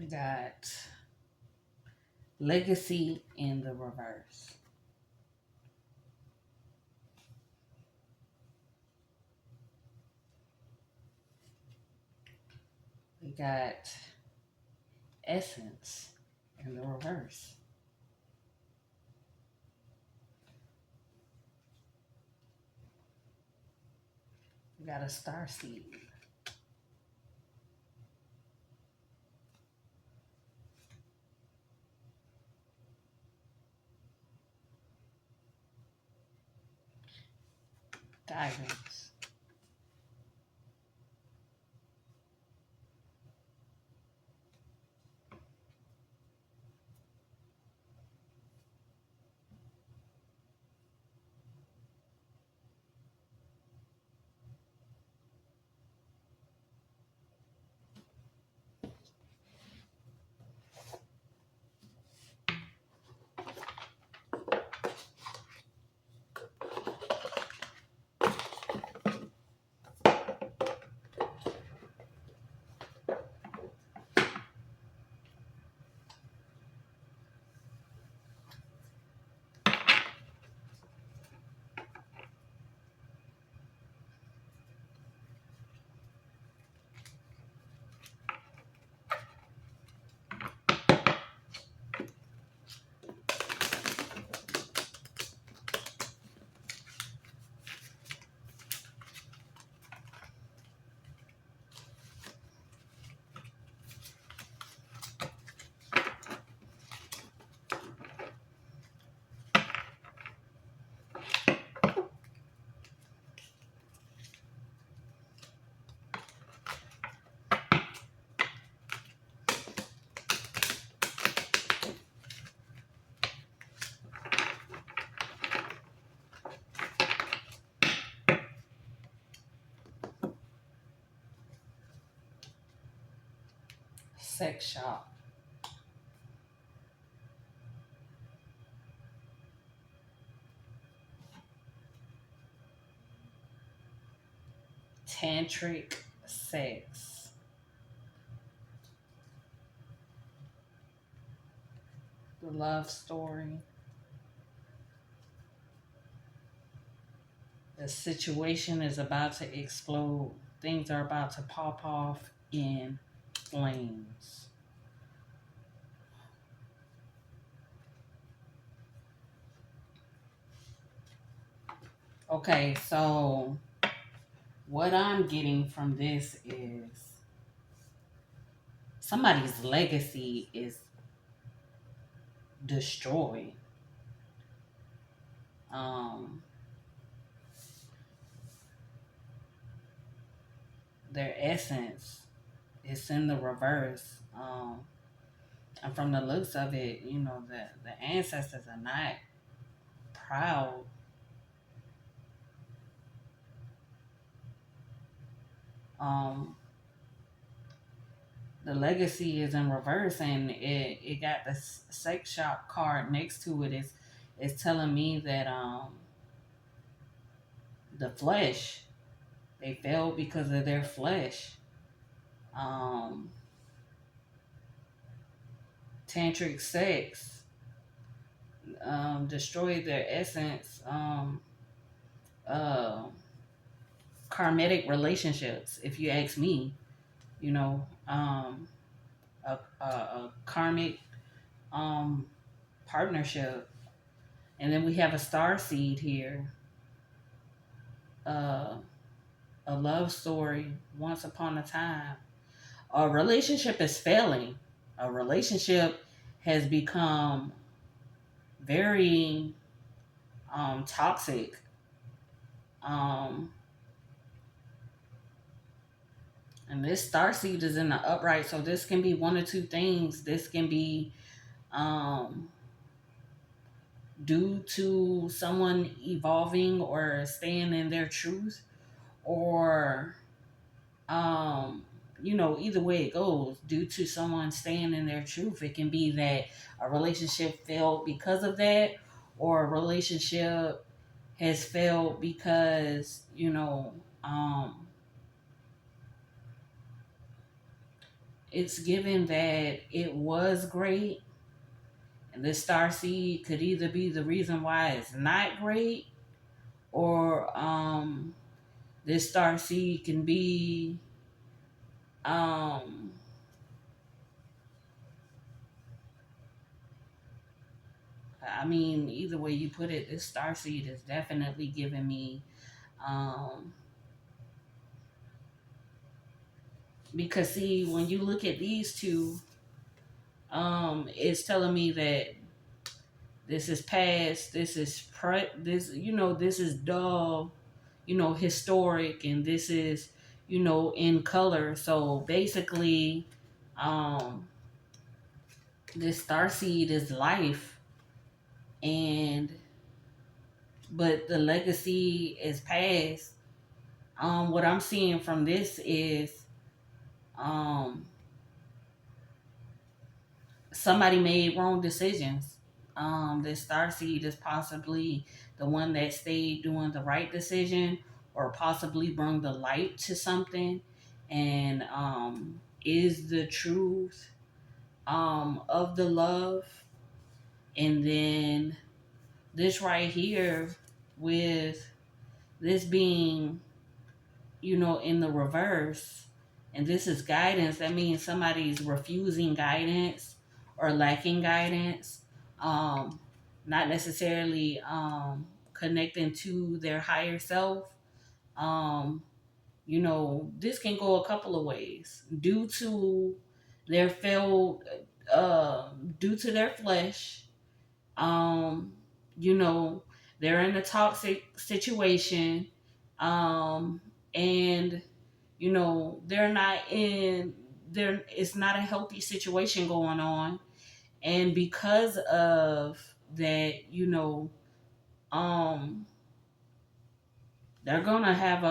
We got legacy in the reverse. We got essence in the reverse. We got a star seed. Guidance. Sex shop. Tantric sex. The love story. The situation is about to explode. Things are about to pop off in flames. Okay, so what I'm getting from this is somebody's legacy is destroyed. Um, their essence is in the reverse. And from the looks of it, the ancestors are not proud. Um, the legacy is in reverse, and it got the sex shop card next to it. Is telling me that the flesh, they failed because of their flesh. Um, tantric sex destroyed their essence. Uh, karmic relationships, if you ask me, you know, a karmic um, partnership. And then we have a star seed here, uh, a love story, once upon a time. A relationship is failing. A relationship has become very toxic. Um, and this star seed is in the upright, so this can be one or two things. This can be um, due to someone evolving or staying in their truth, or either way it goes, due to someone staying in their truth. It can be that a relationship failed because of that, or a relationship has failed because um it's given that it was great, and this star seed could either be the reason why it's not great, or this star seed can be um, I mean, either way you put it, this star seed is definitely giving me um, because see, when you look at these two, it's telling me that this is past, this, this is dull, historic, and this is, in color. So basically, um, this star seed is life, and but the legacy is past. What I'm seeing from this is um, somebody made wrong decisions. This star seed is possibly the one that stayed doing the right decision, or possibly bring the light to something, and is the truth of the love. And then this right here, with this being, in the reverse, and this is guidance, that means somebody's refusing guidance or lacking guidance, um, not necessarily connecting to their higher self. Um, this can go a couple of ways due to their failed, uh, due to their flesh. Um, you know, they're in a toxic situation, um, and they're not in there. It's not a healthy situation going on, and because of that, um, they're gonna have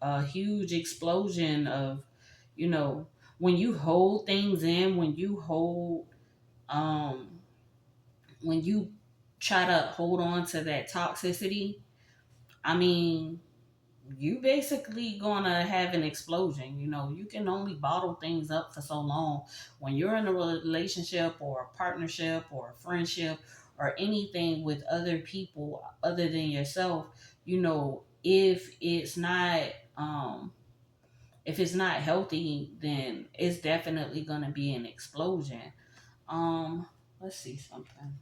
a huge explosion of, you know, when you hold things in, um, when you try to hold on to that toxicity, I mean, you basically gonna have an explosion. You can only bottle things up for so long. When you're in a relationship or a partnership or a friendship or anything with other people other than yourself, if it's not um if it's not healthy, then it's definitely gonna be an explosion. um let's see something.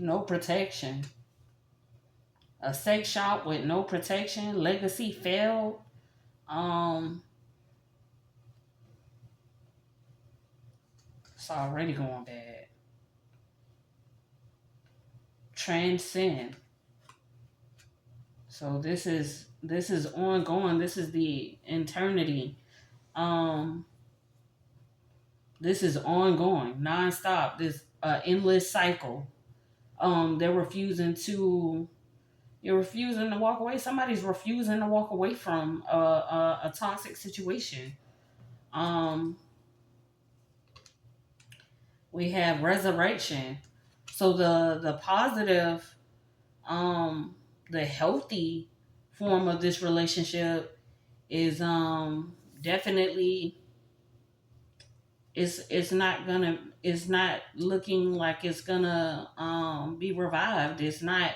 No protection. A sex shop with no protection. Legacy failed. Um, it's already going bad. Transcend. So this is ongoing. This is the eternity. Um, this is ongoing, nonstop. This endless cycle. They're refusing to. You're refusing to walk away. Somebody's refusing to walk away from a toxic situation. Um, we have resurrection. So the positive, um, the healthy form of this relationship is definitely, it's not looking like it's gonna be revived. It's not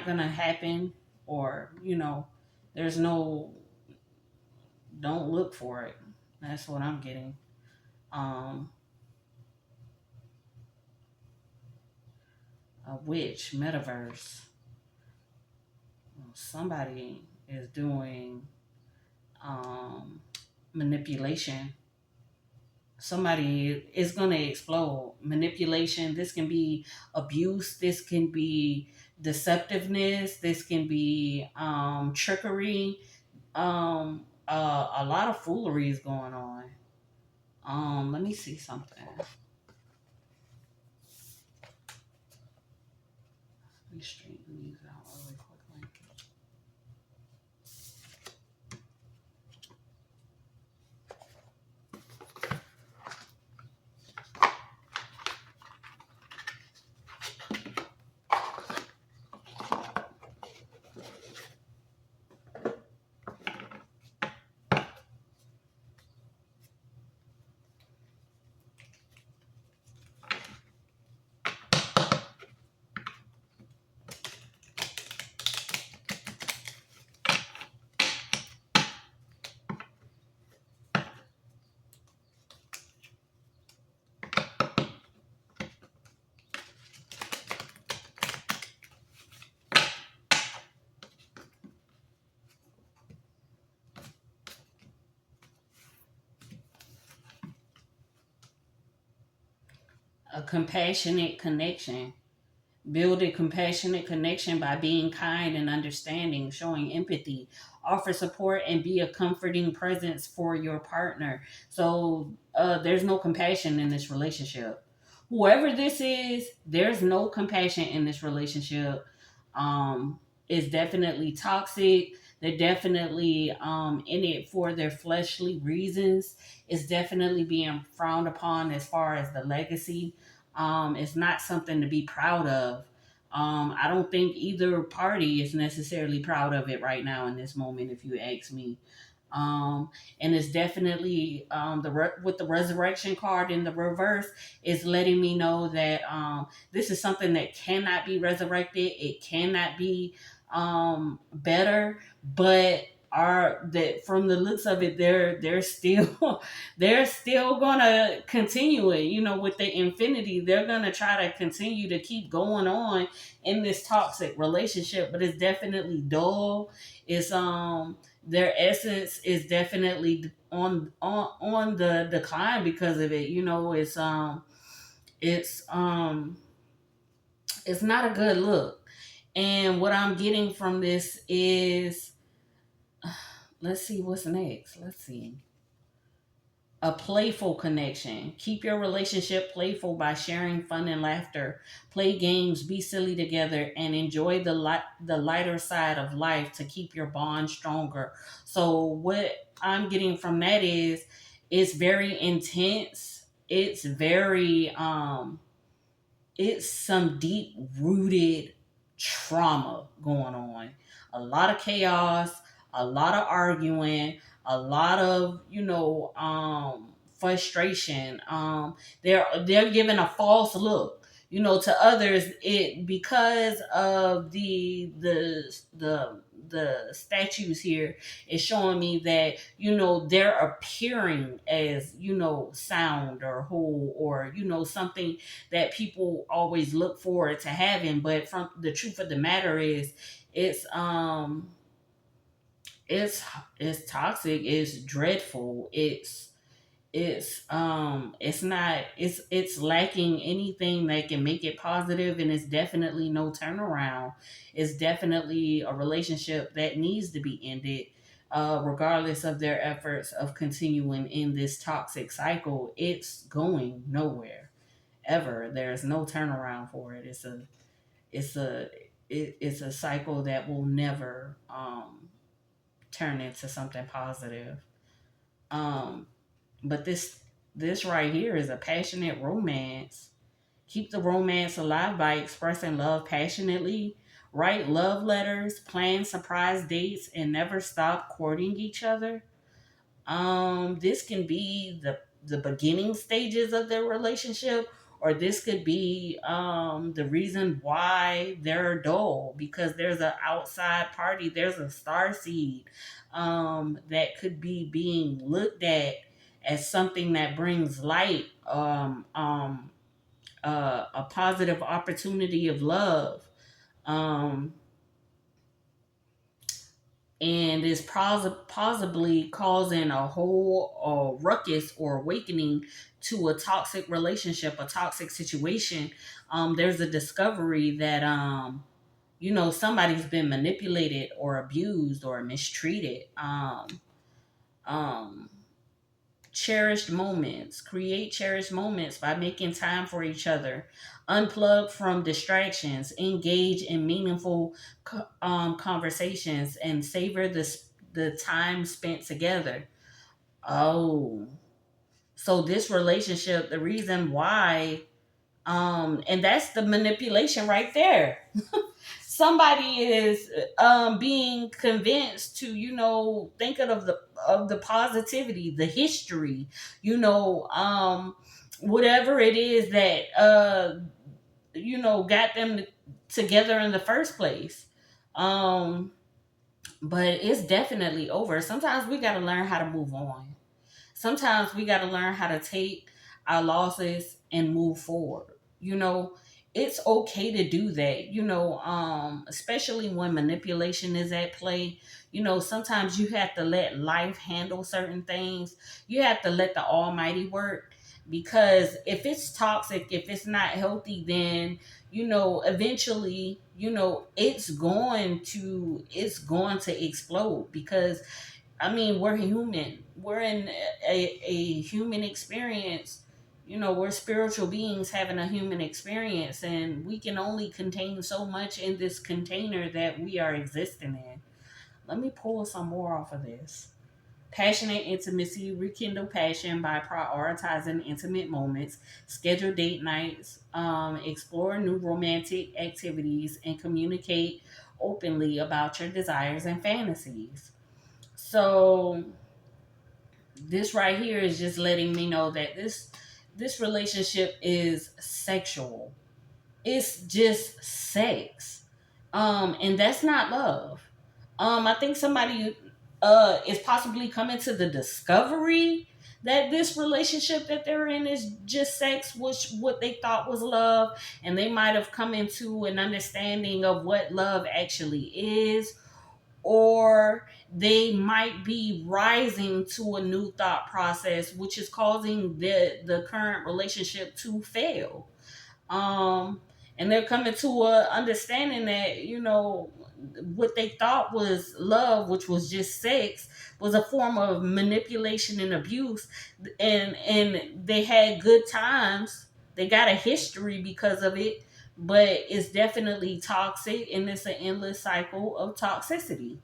gonna happen, or there's no, don't look for it. That's what I'm getting. um a witch, metaverse. Somebody is doing um manipulation. somebody is going to explode. Manipulation, this can be abuse, this can be deceptiveness, this can be trickery. A lot of foolery is going on. Let me see something. Let me straighten these out really quickly. A compassionate connection. Build a compassionate connection by being kind and understanding, showing empathy, offer support, and be a comforting presence for your partner. So there's no compassion in this relationship. Whoever this is, there's no compassion in this relationship. It's definitely toxic. They're definitely in it for their fleshly reasons. It's definitely being frowned upon as far as the legacy. It's not something to be proud of. I don't think either party is necessarily proud of it right now in this moment, if you ask me. And it's definitely with the resurrection card in the reverse is letting me know that this is something that cannot be resurrected. It cannot be better, but are that from the looks of it, they're still they're still gonna continue it, with the infinity. They're gonna try to continue to keep going on in this toxic relationship, but it's definitely dull. It's their essence is definitely on the decline because of it. It's it's not a good look. And what I'm getting from this is, let's see what's next. Let's see. A playful connection. Keep your relationship playful by sharing fun and laughter. Play games, be silly together, and enjoy the lighter side of life to keep your bond stronger. So what I'm getting from that is it's very intense. It's some deep rooted trauma going on. A lot of chaos, a lot of arguing, a lot of frustration. They're giving a false look. To others, it because of the statues here is showing me that they're appearing as sound or whole or something that people always look forward to having. But from the truth of the matter is, it's um it's it's toxic, it's dreadful, it's not it's lacking anything that can make it positive, and it's definitely no turnaround. It's definitely a relationship that needs to be ended, regardless of their efforts of continuing in this toxic cycle. It's going nowhere ever. There's no turnaround for it. It's a it's a cycle that will never turn into something positive. Um, but this right here is a passionate romance. Keep the romance alive by expressing love passionately. Write love letters, plan surprise dates, and never stop courting each other. This can be the beginning stages of their relationship, or this could be the reason why they're dull, because there's an outside party, there's a star seed that could be being looked at as something that brings light, a positive opportunity of love. um and is possibly causing a whole ruckus or awakening to a toxic relationship, a toxic situation. There's a discovery that somebody's been manipulated or abused or mistreated. Um, cherished moments. Create cherished moments by making time for each other. Unplug from distractions. Engage in meaningful conversations and savor the time spent together. Oh, so this relationship, the reason why, and that's the manipulation right there. Somebody is being convinced to think of the positivity, the history, whatever it is that got them together in the first place. um but it's definitely over. Sometimes we got to learn how to move on. Sometimes we got to learn how to take our losses and move forward. You know, it's okay to do that, especially when manipulation is at play. Sometimes you have to let life handle certain things. You have to let the almighty work, because if it's toxic, if it's not healthy, then eventually it's going to explode. Because I mean, we're human. We're in a human experience. We're spiritual beings having a human experience, and we can only contain so much in this container that we are existing in. Let me pull some more off of this. Passionate intimacy, rekindle passion by prioritizing intimate moments, schedule date nights, explore new romantic activities, and communicate openly about your desires and fantasies. So this right here is just letting me know that this relationship is sexual. It's just sex. And that's not love. I think somebody is possibly coming to the discovery that this relationship that they're in is just sex, which what they thought was love, and they might have come into an understanding of what love actually is, or they might be rising to a new thought process, which is causing the current relationship to fail. um and they're coming to a understanding that what they thought was love, which was just sex, was a form of manipulation and abuse. And they had good times, they got a history because of it, but it's definitely toxic, and it's an endless cycle of toxicity.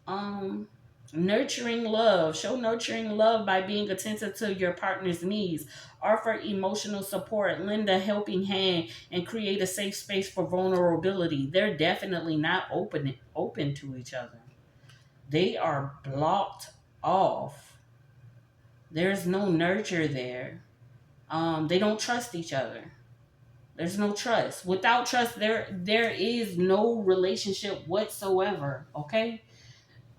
um Nurturing love. Show nurturing love by being attentive to your partner's needs. Offer emotional support, lend a helping hand, and create a safe space for vulnerability. They're definitely not open to each other. They are blocked off. There's no nurture there. They don't trust each other. There's no trust. Without trust, there is no relationship whatsoever. Okay.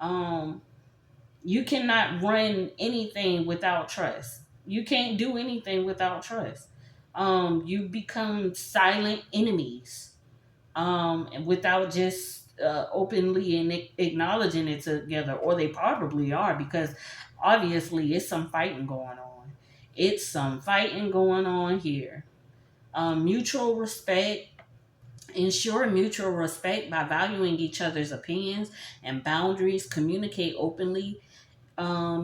um you cannot run anything without trust. You can't do anything without trust. You become silent enemies, and without just openly and acknowledging it together, or they probably are, because obviously it's some fighting going on. It's some fighting going on here. Mutual respect. Ensure mutual respect by valuing each other's opinions and boundaries. Communicate openly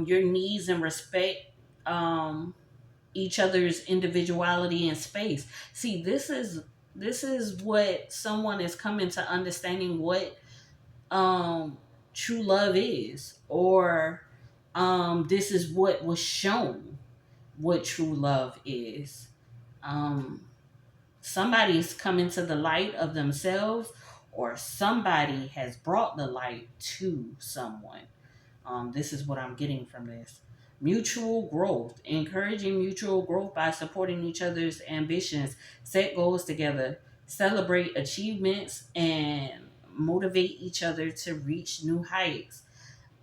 your needs, and respect um, each other's individuality and space. See, this is what someone is coming to understanding what true love is, or this is what was shown what true love is. Um, Somebody's coming to the light of themselves, or somebody has brought the light to someone. This is what I'm getting from this. Mutual growth. Encouraging mutual growth by supporting each other's ambitions, set goals together, celebrate achievements, and motivate each other to reach new heights.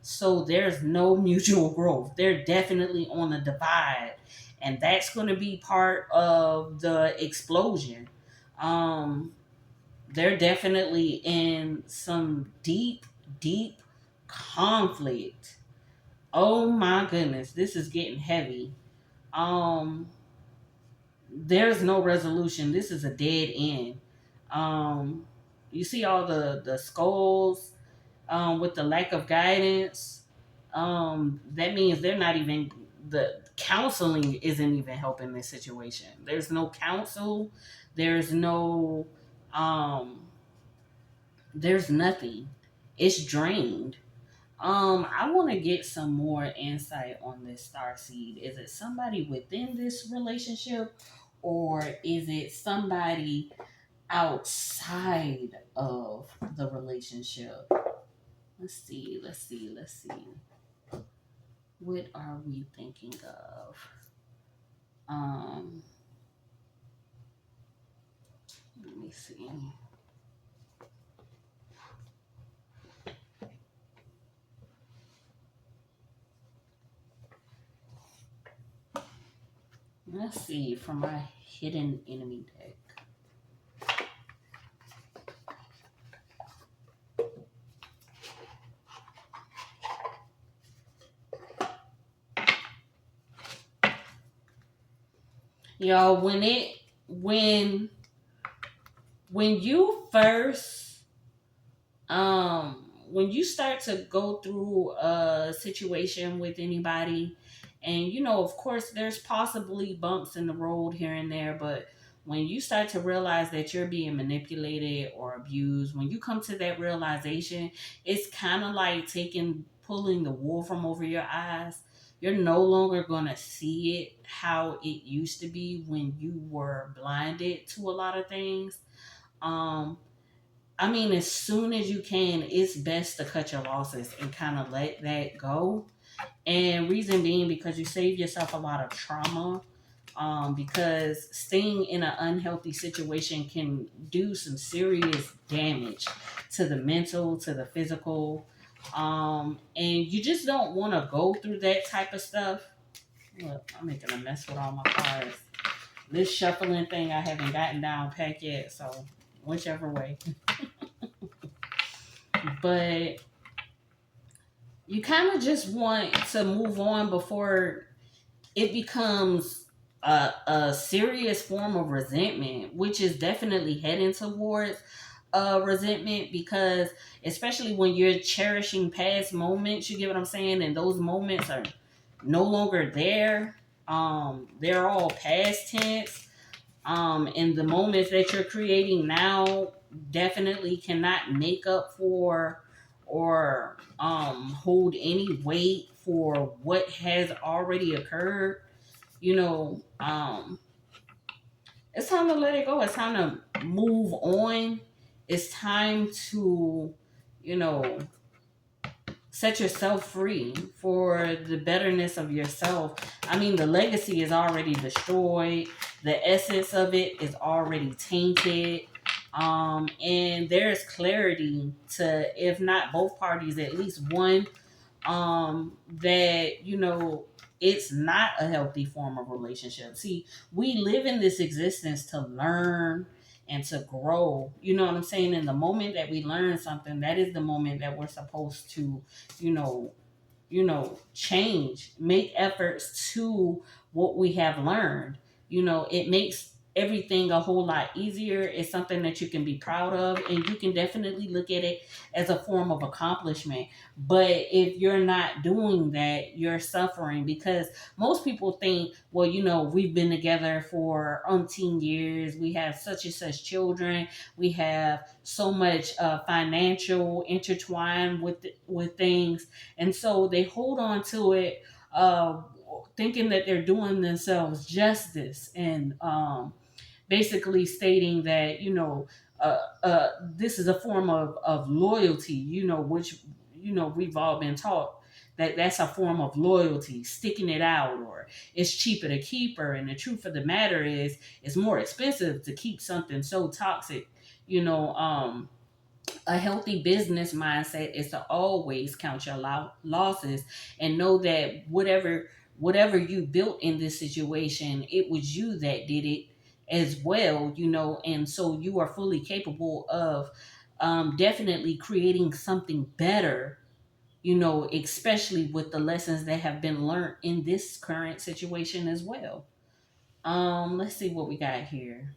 So there's no mutual growth. They're definitely on a divide. And that's going to be part of the explosion. Um, they're definitely in some deep, deep conflict. Oh my goodness, this is getting heavy. Um, there's no resolution. This is a dead end. Um, you see all the skulls with the lack of guidance. That means they're not even the counseling isn't even helping this situation. There's no counsel. There's no um, there's nothing. It's drained. I want to get some more insight on this star seed. Is it somebody within this relationship, or is it somebody outside of the relationship? Let's see, let's see, let's see. What are we thinking of? Um, Let me see. Let's see from my hidden enemy deck. Y'all, when you first when you start to go through a situation with anybody, and of course there's possibly bumps in the road here and there, but when you start to realize that you're being manipulated or abused, when you come to that realization, it's kind of like pulling the wool from over your eyes. You're no longer going to see it how it used to be when you were blinded to a lot of things. um I mean, as soon as you can, it's best to cut your losses and kind of let that go. And reason being, because you save yourself a lot of trauma. Because staying in an unhealthy situation can do some serious damage to the mental, to the physical. And you just don't want to go through that type of stuff. Look, I'm making a mess with all my cards. This shuffling thing I haven't gotten down pat yet, so whichever way. But you kind of just want to move on before it becomes a serious form of resentment, which is definitely heading towards resentment, because especially when you're cherishing past moments, you get what I'm saying, and those moments are no longer there. They're all past tense. And the moments that you're creating now definitely cannot make up for or hold any weight for what has already occurred. you know um it's time to let it go. It's time to move on. It's time to you know set yourself free for the betterness of yourself. I mean, the legacy is already destroyed. The essence of it is already tainted. And there's clarity to, if not both parties, at least one, that it's not a healthy form of relationship. See, we live in this existence to learn and to grow. You know what I'm saying? In the moment that we learn something, that is the moment that we're supposed to, you know, change, make efforts to what we have learned. It makes everything a whole lot easier. It's something that you can be proud of, and you can definitely look at it as a form of accomplishment. But if you're not doing that, you're suffering, because most people think, well, we've been together for umpteen years, we have such and such children, we have so much financial intertwined with things, and so they hold on to it, thinking that they're doing themselves justice, and basically stating that this is a form of loyalty, which we've all been taught that that's a form of loyalty, sticking it out, or it's cheaper to keep her. And the truth of the matter is, it's more expensive to keep something so toxic. A healthy business mindset is to always count your losses, and know that whatever you built in this situation, it was you that did it as well. And so you are fully capable of definitely creating something better especially with the lessons that have been learned in this current situation as well. Let's see what we got here.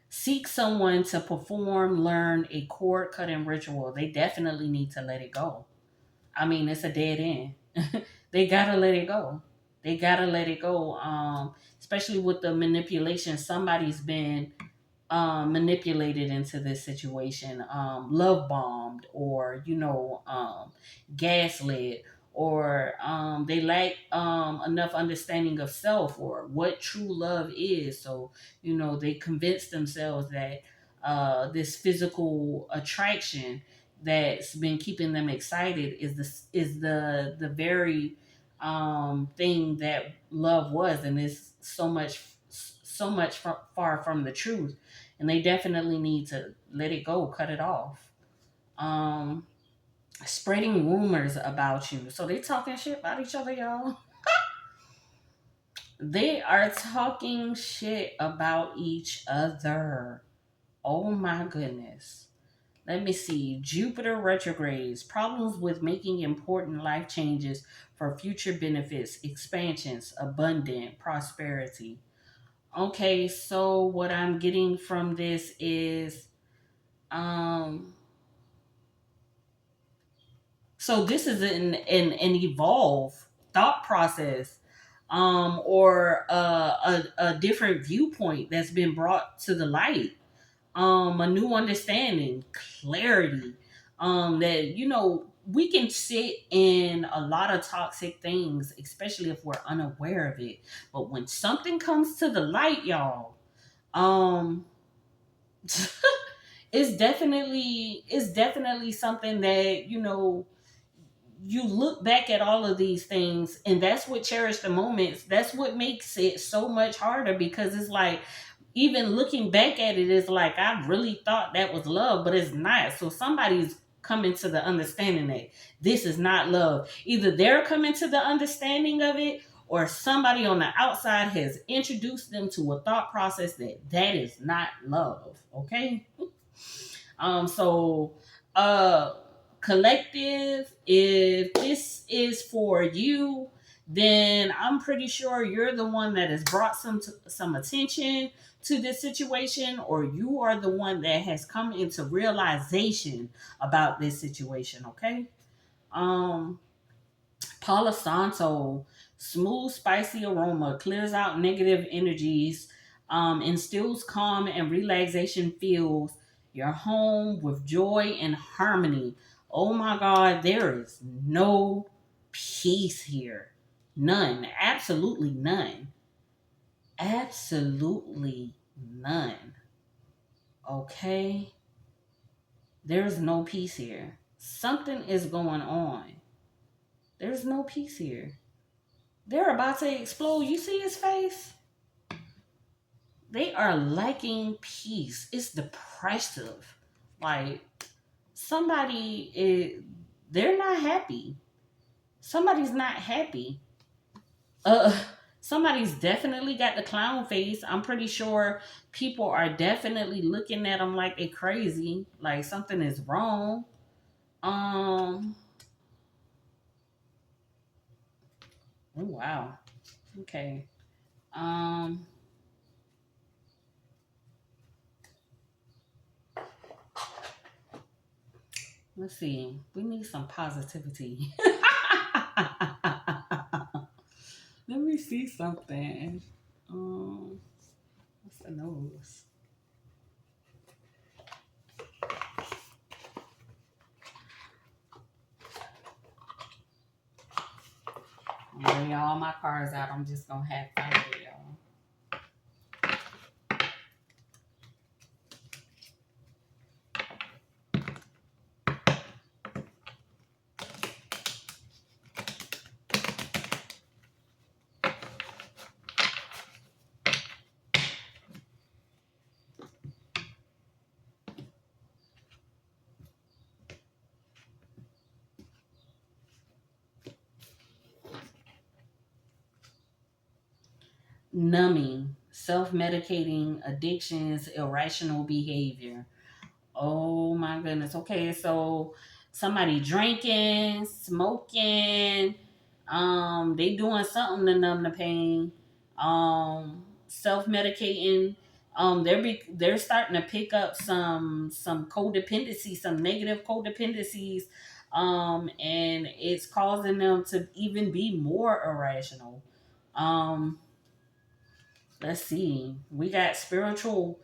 Seek someone to perform, learn a cord cutting ritual. They definitely need to let it go. I mean, it's a dead end. They gotta let it go. They gotta let it go. Especially with the manipulation, somebody's been manipulated into this situation, love bombed, or gaslit, or they lack enough understanding of self or what true love is. So they convince themselves that this physical attraction that's been keeping them excited is the very thing that love was, and it's so much far from the truth, and they definitely need to let it go, cut it off. Um, Spreading rumors about you. So they talking shit about each other, y'all. They are talking shit about each other. Oh my goodness. Let me see. Jupiter retrogrades. Problems with making important life changes for future benefits, expansions, abundant prosperity. Okay, so what I'm getting from this is um so this is an evolve thought process, or a different viewpoint that's been brought to the light, a new understanding, clarity, that we can sit in a lot of toxic things, especially if we're unaware of it. But when something comes to the light, y'all, um it's definitely something that you look back at all of these things, and that's what cherish the moments. That's what makes it so much harder, because it's like, even looking back at it, is like, I really thought that was love, but it's not. So somebody's coming to the understanding that this is not love. Either they're coming to the understanding of it, or somebody on the outside has introduced them to a thought process that that is not love. Okay. So, uh, collective, if this is for you, then I'm pretty sure you're the one that has brought some attention to this situation, or you are the one that has come into realization about this situation. Okay. Um, Palo Santo, smooth, spicy aroma, clears out negative energies, instills calm and relaxation, fills your home with joy and harmony. Oh my God, there is no peace here. None. Absolutely none. Absolutely none. Okay? There's no peace here. Something is going on. There's no peace here. They're about to explode. You see his face? They are lacking peace. It's depressive. Like, they're not happy. Somebody's not happy. Uh, Somebody's definitely got the clown face. I'm pretty sure people are definitely looking at them like they're crazy, like something is wrong. Um, oh wow. Okay. Um, let's see. We need some positivity. Let me see something. What's the nose? I'm gonna bring all my cards out. I'm just gonna have fun with y'all. Numbing, self medicating, addictions, irrational behavior. Oh my goodness. Okay, so somebody drinking, smoking, they doing something to numb the pain, self medicating. They're starting to pick up some codependency, some negative codependencies, and it's causing them to even be more irrational. Um, let's see. We got spiritually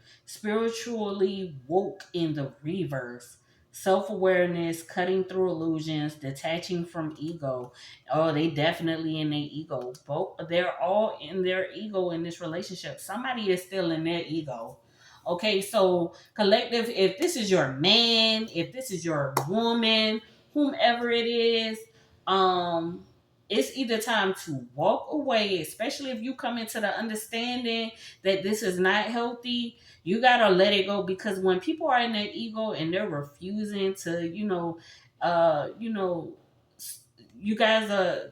woke in the reverse. Self-awareness, cutting through illusions, detaching from ego. Oh, they definitely in their ego. Both they're all in their ego in this relationship. Somebody is still in their ego. Okay, so collective, if this is your man, if this is your woman, whomever it is, um, it's either time to walk away, especially if you come into the understanding that this is not healthy. You gotta let it go, because when people are in their ego and they're refusing to, you know, you guys are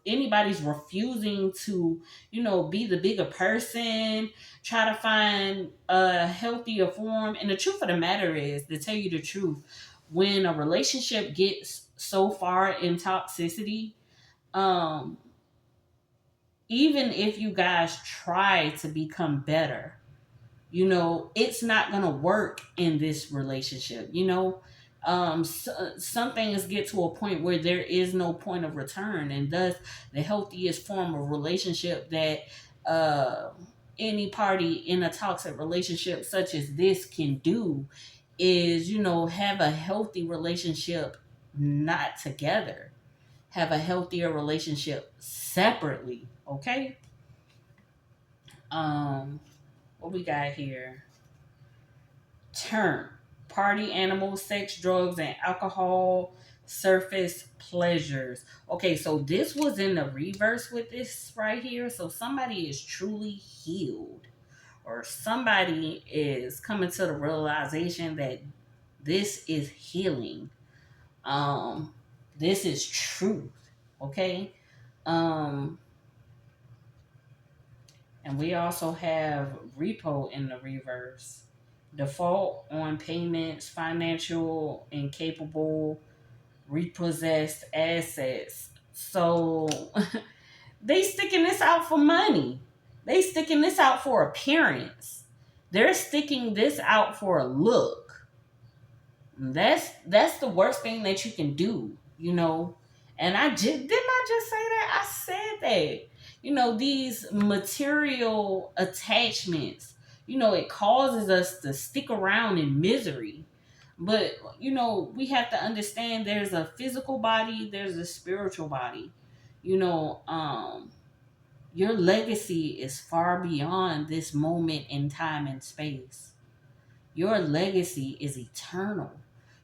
anybody's refusing to, be the bigger person, try to find a healthier form. And the truth of the matter is, to tell you the truth, when a relationship gets so far in toxicity, um even if you guys try to become better, it's not gonna work in this relationship. Some things get to a point where there is no point of return, and thus the healthiest form of relationship that uh any party in a toxic relationship such as this can do is, have a healthy relationship, not together, have a healthier relationship separately. Okay. What we got here? Term: party animals, sex, drugs, and alcohol, surface pleasures. Okay, so this was in the reverse with this right here. So somebody is truly healed, or somebody is coming to the realization that this is healing. Um, this is truth. Okay. Um, and we also have repo in the reverse. Default on payments, financial incapable, repossessed assets. So they sticking this out for money. They sticking this out for appearance. They're sticking this out for a look. That's the worst thing that you can do. And didn't I just say that? I said that. These material attachments, it causes us to stick around in misery. But we have to understand there's a physical body, there's a spiritual body. You know, your legacy is far beyond this moment in time and space. Your legacy is eternal.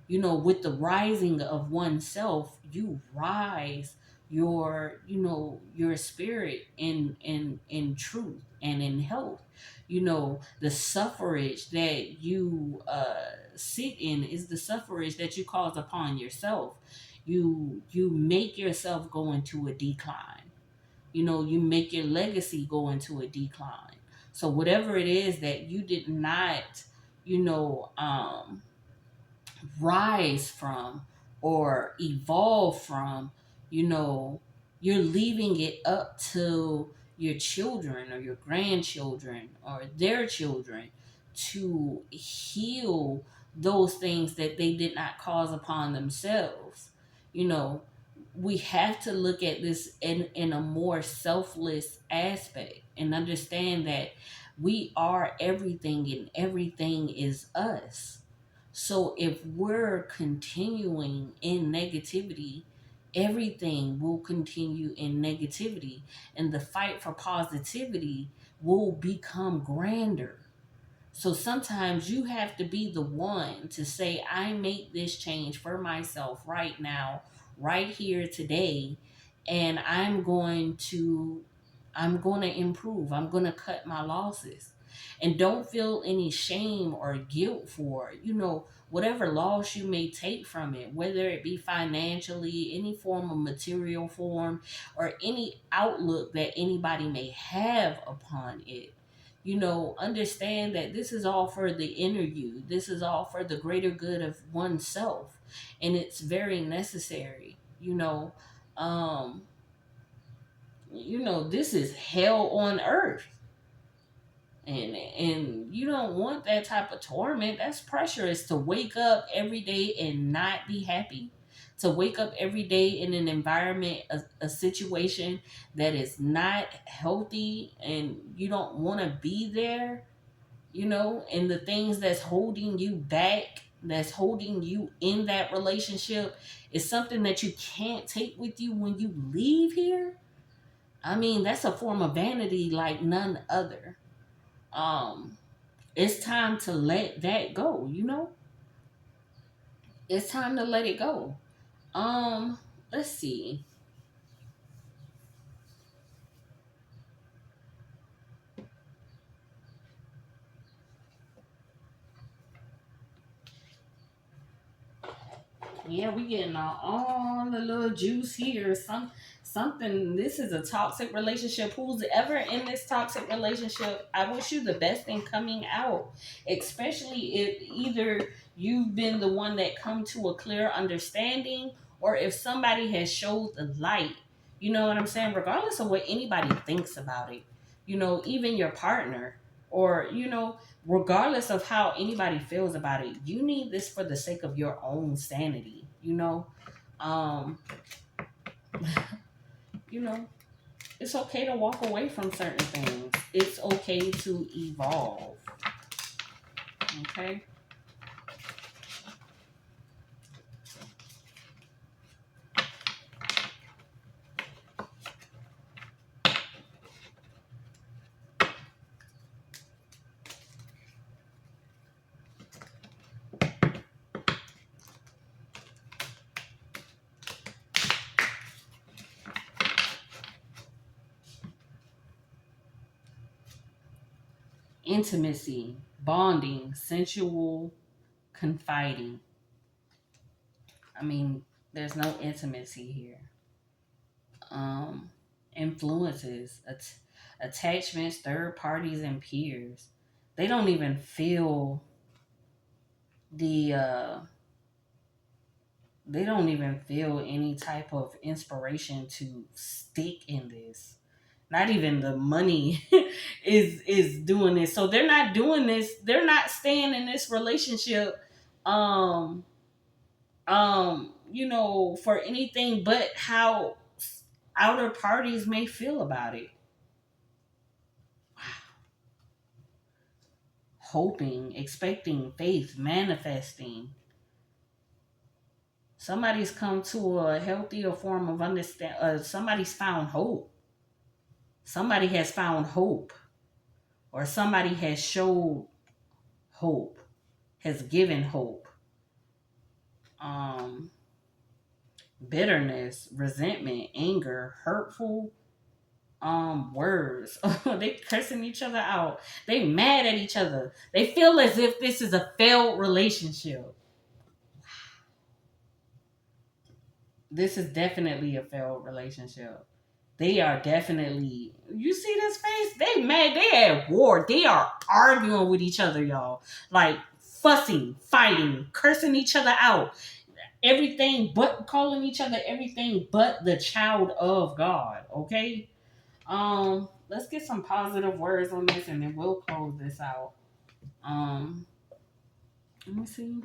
With the rising of oneself, you rise your spirit in truth and in health. The suffrage that you sit in is the suffrage that you cause upon yourself. You make yourself go into a decline. You make your legacy go into a decline. So whatever it is that you did not, you know, um, rise from or evolve from, you know, you're leaving it up to your children or your grandchildren or their children to heal those things that they did not cause upon themselves. You know, we have to look at this in a more selfless aspect and understand that we are everything and everything is us. So if we're continuing in negativity, everything will continue in negativity, and the fight for positivity will become grander. So sometimes you have to be the one to say, I make this change for myself right now, right here today, and I'm going to improve. I'm going to cut my losses. And don't feel any shame or guilt for, whatever loss you may take from it, whether it be financially, any form of material form, or any outlook that anybody may have upon it. Understand that this is all for the inner you. This is all for the greater good of oneself. And it's very necessary. Um, this is hell on earth. And you don't want that type of torment. That's pressure. Is to wake up every day and not be happy. To wake up every day in an environment, a situation that is not healthy, and you don't want to be there, and the things that's holding you back, that's holding you in that relationship, is something that you can't take with you when you leave here. I mean, that's a form of vanity like none other. um it's time to let that go. It's time to let it go. Let's see. Yeah, we getting all the little juice here. Something. This is a toxic relationship. Who's ever in this toxic relationship? I wish you the best in coming out. Especially if either you've been the one that come to a clear understanding, or if somebody has showed the light. You know what I'm saying? Regardless of what anybody thinks about it, even your partner, or regardless of how anybody feels about it, you need this for the sake of your own sanity. um you know it's okay to walk away from certain things. It's okay to evolve. Okay. Intimacy, bonding, sensual, confiding. I mean, there's no intimacy here. Influences, attachments, third parties, and peers. They don't even feel the they don't even feel any type of inspiration to stick in this. Not even the money is doing this. So they're not doing this. They're not staying in this relationship um for anything but how outer parties may feel about it. Hoping, expecting, faith, manifesting. Somebody's come to a healthier form of understand. Somebody's found hope. Somebody has found hope, or somebody has showed hope, has given hope. Um, Bitterness, resentment, anger, hurtful words. They cursing each other out. They mad at each other. They feel as if this is a failed relationship. This is definitely a failed relationship. They are definitely. You see this face? They mad. They at war. They are arguing with each other, y'all. Like fussing, fighting, cursing each other out. Everything but calling each other everything but the child of God. Okay. Let's get some positive words on this, and then we'll close this out. Um, Let me see.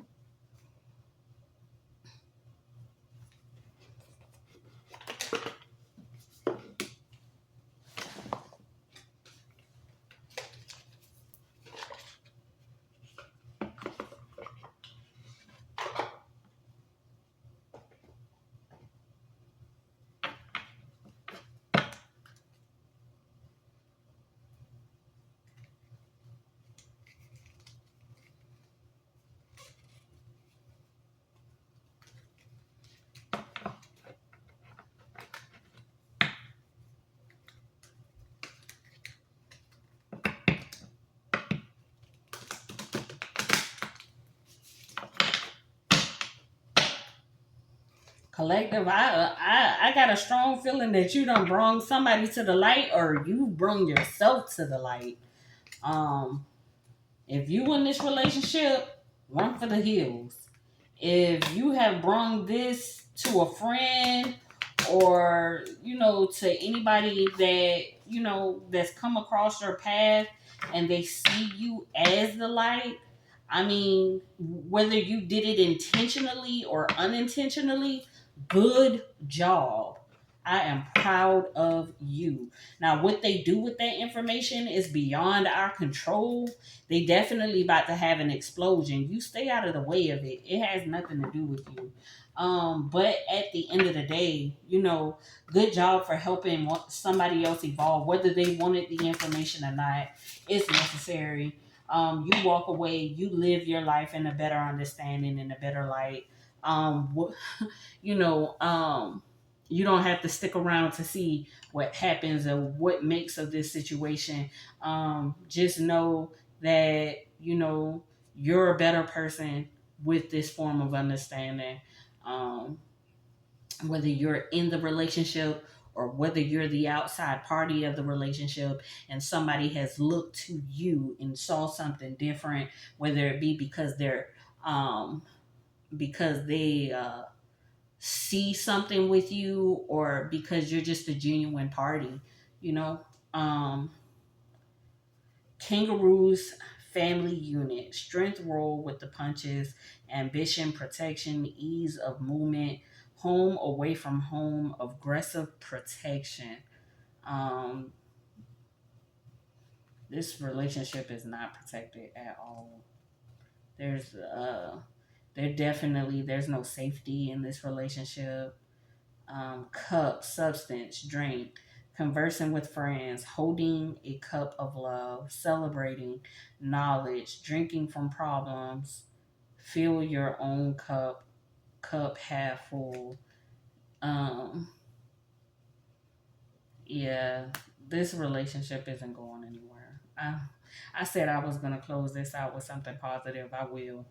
Collective. I got a strong feeling that you done brung somebody to the light, or you brung yourself to the light. Um, if you in this relationship, run for the hills. If you have brung this to a friend or to anybody that that's come across your path and they see you as the light, I mean, whether you did it intentionally or unintentionally, good job. I am proud of you. Now, what they do with that information is beyond our control. They definitely about to have an explosion. You stay out of the way of it. It has nothing to do with you. But at the end of the day, good job for helping somebody else evolve, whether they wanted the information or not. It's necessary. You walk away, you live your life in a better understanding, in a better light. You know, you don't have to stick around to see what happens or what makes of this situation. Just know that you're a better person with this form of understanding. Um, whether you're in the relationship or whether you're the outside party of the relationship and somebody has looked to you and saw something different, whether it be um, because they see something with you or because you're just a genuine party, you know. Um, Kangaroos family unit, strength roll with the punches, ambition, protection, ease of movement, home away from home, aggressive protection. Um, this relationship is not protected at all. There's there's no safety in this relationship. Cup, substance, drink, conversing with friends, holding a cup of love, celebrating knowledge, drinking from problems, fill your own cup half full. Um, yeah, this relationship isn't going anywhere. I said I was gonna close this out with something positive. I will.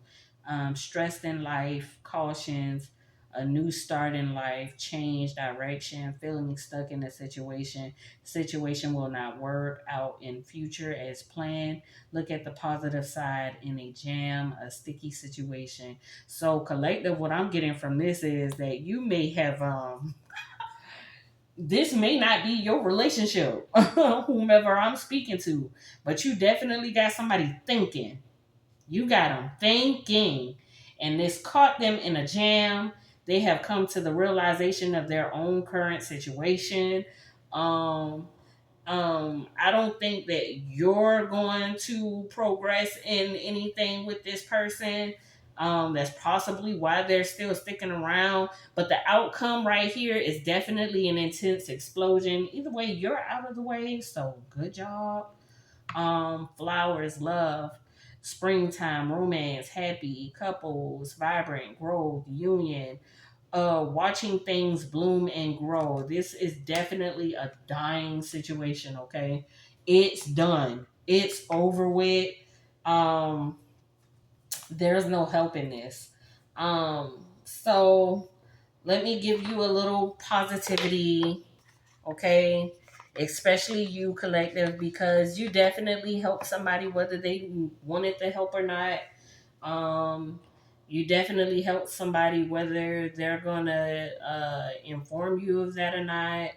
Stressed in life, cautions, a new start in life, change direction, feeling stuck in a situation. Situation will not work out in future as planned. Look at the positive side in a jam, a sticky situation. So collective, what I'm getting from this is that you may have this may not be your relationship, whomever I'm speaking to, but you definitely got somebody thinking. You got them thinking, and this caught them in a jam. They have come to the realization of their own current situation. Um, I don't think that you're going to progress in anything with this person. That's possibly why they're still sticking around. But the outcome right here is definitely an intense explosion. Either way, you're out of the way. So good job. Flowers, love, springtime, romance, happy, couples, vibrant, growth, union, watching things bloom and grow. This is definitely a dying situation, okay? It's done. It's over with. Um, there's no help in this. So let me give you a little positivity, okay? Especially you, collective, because you definitely help somebody whether they wanted the help or not. um, you definitely help somebody whether they're gonna inform you of that or not.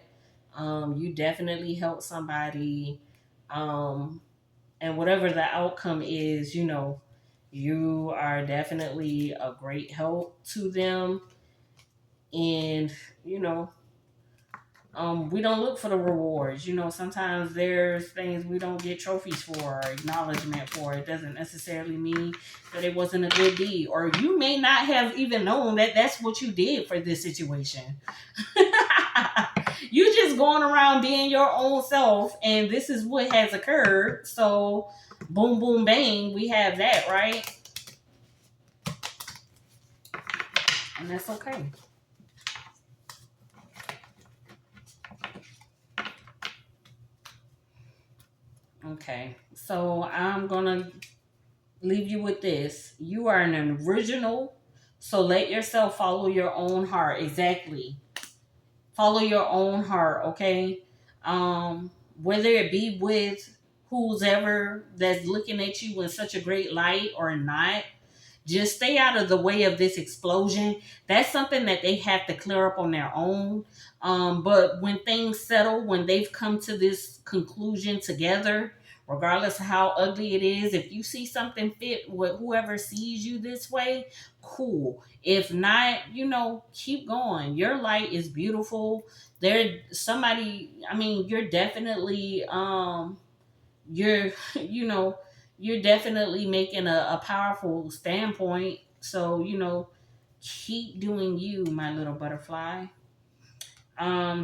You definitely help somebody, um, and whatever the outcome is, you are definitely a great help to them. And you know, we don't look for the rewards. Sometimes there's things we don't get trophies for or acknowledgement for. It doesn't necessarily mean that it wasn't a good deed, or you may not have even known that that's what you did for this situation. You just going around being your own self, and this is what has occurred. So, boom, boom, bang, we have that, right? And that's okay. Okay, so I'm gonna leave you with this. You are an original, so let yourself follow your own heart. Exactly. Follow your own heart, okay? Whether it be with who's ever that's looking at you in such a great light or not, just stay out of the way of this explosion. That's something that they have to clear up on their own. But when things settle, when they've come to this conclusion together, regardless of how ugly it is, if you see something fit with whoever sees you this way, cool. If not, keep going. Your light is beautiful. There, somebody. I mean, you're definitely you're you know you're definitely making a powerful standpoint, so keep doing you, my little butterfly.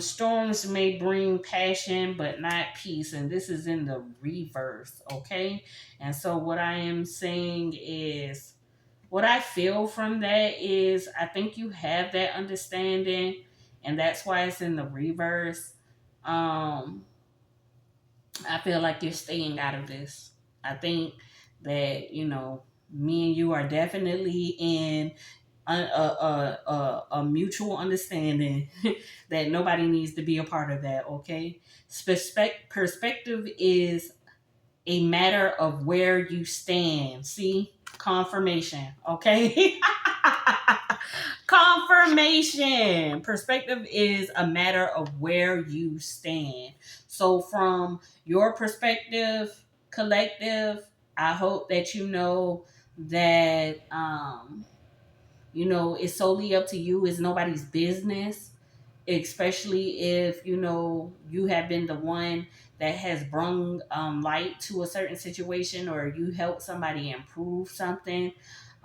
Storms may bring passion but not peace, and this is in the reverse, okay? And so what I am saying is, what I feel from that is, I think you have that understanding, and that's why it's in the reverse. um I feel like you're staying out of this. I think that, me and you are definitely in a mutual understanding that nobody needs to be a part of that, okay? Perspective is a matter of where you stand. See? Confirmation, okay? Confirmation. Perspective is a matter of where you stand. So, from your perspective, collective, I hope that you know that, it's solely up to you. It's nobody's business, especially if you have been the one that has brung light to a certain situation, or you help somebody improve something.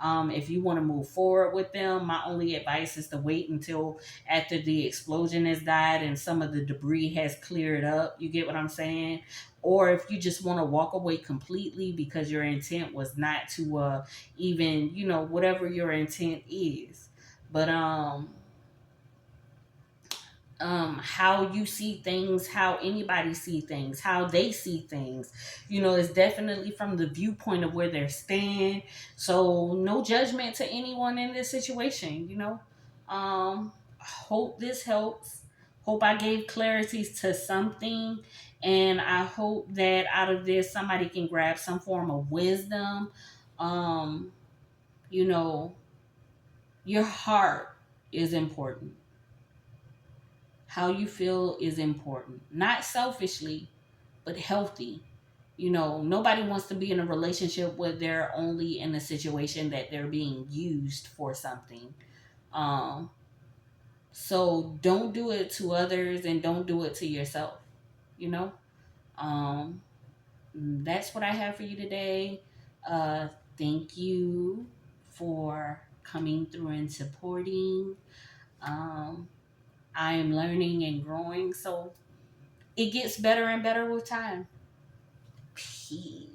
If you want to move forward with them, my only advice is to wait until after the explosion has died and some of the debris has cleared up. You get what I'm saying? Or if you just want to walk away completely because your intent was not to even, whatever your intent is. But how you see things, how anybody see things, how they see things, is definitely from the viewpoint of where they're stand. So no judgment to anyone in this situation. Hope this helps. Hope I gave clarity to something, and I hope that out of this somebody can grab some form of wisdom. um you know your heart is important. How you feel is important, not selfishly, but healthy. Nobody wants to be in a relationship where they're only in a situation that they're being used for something. um so don't do it to others, and don't do it to yourself. you know um that's what I have for you today. Thank you for coming through and supporting. um I am learning and growing, so it gets better and better with time. Peace.